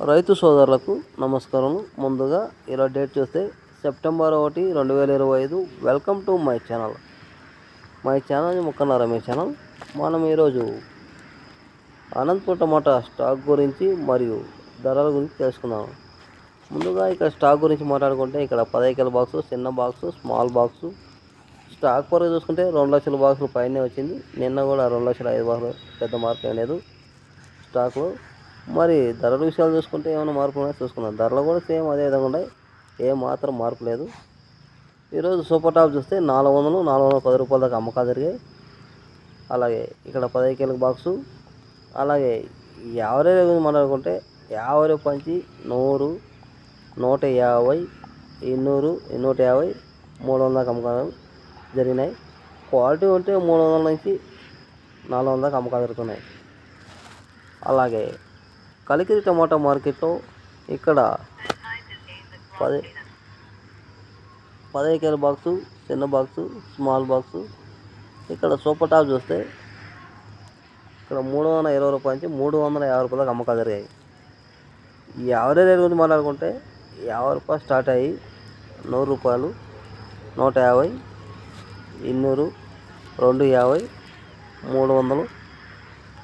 రైతు సోదరులకు నమస్కారం. ముందుగా ఇలా డేట్ చూస్తే September 1, 2025. Welcome to my channel. Mukkanna Ramesh channel. మనం ఈరోజు అనంతపురం టమాటా స్టాక్ గురించి మరియు ధరల గురించి తెలుసుకుందాం. ముందుగా ఇక్కడ స్టాక్ గురించి మాట్లాడుకుంటే ఇక్కడ 15 బాక్సు, చిన్న బాక్సు, స్మాల్ బాక్సు. స్టాక్ పరంగా చూసుకుంటే 2 లక్షల బాక్సులు పైనే వచ్చింది. నిన్న కూడా 2,05,000 బాక్సులు, పెద్ద మార్పు ఏం లేదు స్టాక్లో. మరి ధరల విషయాలు చూసుకుంటే ఏమైనా మార్పు ఉన్నాయో చూసుకుందాం. ధరలు కూడా సేమ్ అదే విధంగా ఉన్నాయి, ఏం మాత్రం మార్పు లేదు. ఈరోజు సూపర్ టాప్ చూస్తే 400, 410 రూపాయల దాకా అమ్మకాలు జరిగాయి. అలాగే ఇక్కడ 15 కిలోల బాక్సు. అలాగే యావరేజ్ గురించి మాట్లాడుకుంటే యావరేజ్ పంచి 100, 150, 200, 250, 300 దాకా అమ్మకాలు జరిగినాయి. క్వాలిటీ ఉంటే 300 నుంచి 400 దాకా అమ్మకాలు జరుగుతున్నాయి. అలాగే కలికిరి టమాటా మార్కెట్లో ఇక్కడ 15 కిలోల బాక్సు, చిన్న బాక్సు, స్మాల్ బాక్సు. ఇక్కడ సూపర్ టాప్ చూస్తే ఇక్కడ 320 రూపాయల నుంచి 350 రూపాయలకు అమ్మకాలు జరిగాయి. ఈ యావరేజ్ రేట్ గురించి మాట్లాడుకుంటే 50 రూపాయలు స్టార్ట్ అయ్యి 100 రూపాయలు, 150, 200, 250, 300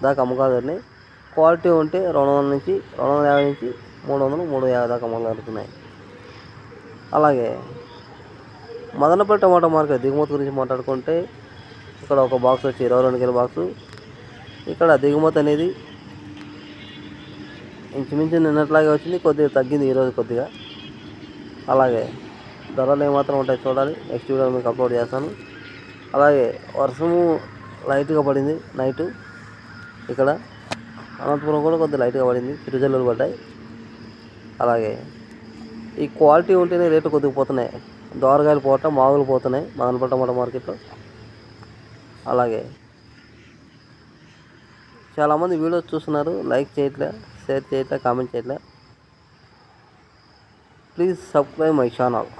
దాకా అమ్మకాలు జరిగినాయి. క్వాలిటీ ఉంటే 200 నుంచి 250 నుంచి 300, 350 దాకా అమ్మకాలు జరుగుతున్నాయి. అలాగే మదనపల్లి టమాటా మార్కెట్ దిగుమతి గురించి మాట్లాడుకుంటే ఇక్కడ ఒక బాక్స్ వచ్చి 22 కిలో బాక్సు. ఇక్కడ దిగుమతి అనేది ఇంచుమించు నిన్నట్లాగే వచ్చింది, కొద్దిగా తగ్గింది ఈరోజు కొద్దిగా. అలాగే ధరలు ఏమాత్రం ఉంటాయి చూడాలి, నెక్స్ట్ వీడియో మీకు అప్లోడ్ చేస్తాను. అలాగే వర్షము లైట్గా పడింది నైటు. ఇక్కడ అనంతపురం కూడా కొద్దిగా లైట్గా పడింది, చిరుజల్లులు పడ్డాయి. అలాగే ఈ క్వాలిటీ ఉంటేనే రేట్లు కొద్దిగా పోతున్నాయి. దోరగాయలు పోవటం, మాగులు పోతున్నాయి మదనపల్లి టమాటా మార్కెట్లో. అలాగే చాలామంది వీడియోస్ చూస్తున్నారు, లైక్ చేయట్లే, షేర్ చేయట్లే, కామెంట్ చేయట్లే. Please subscribe my channel.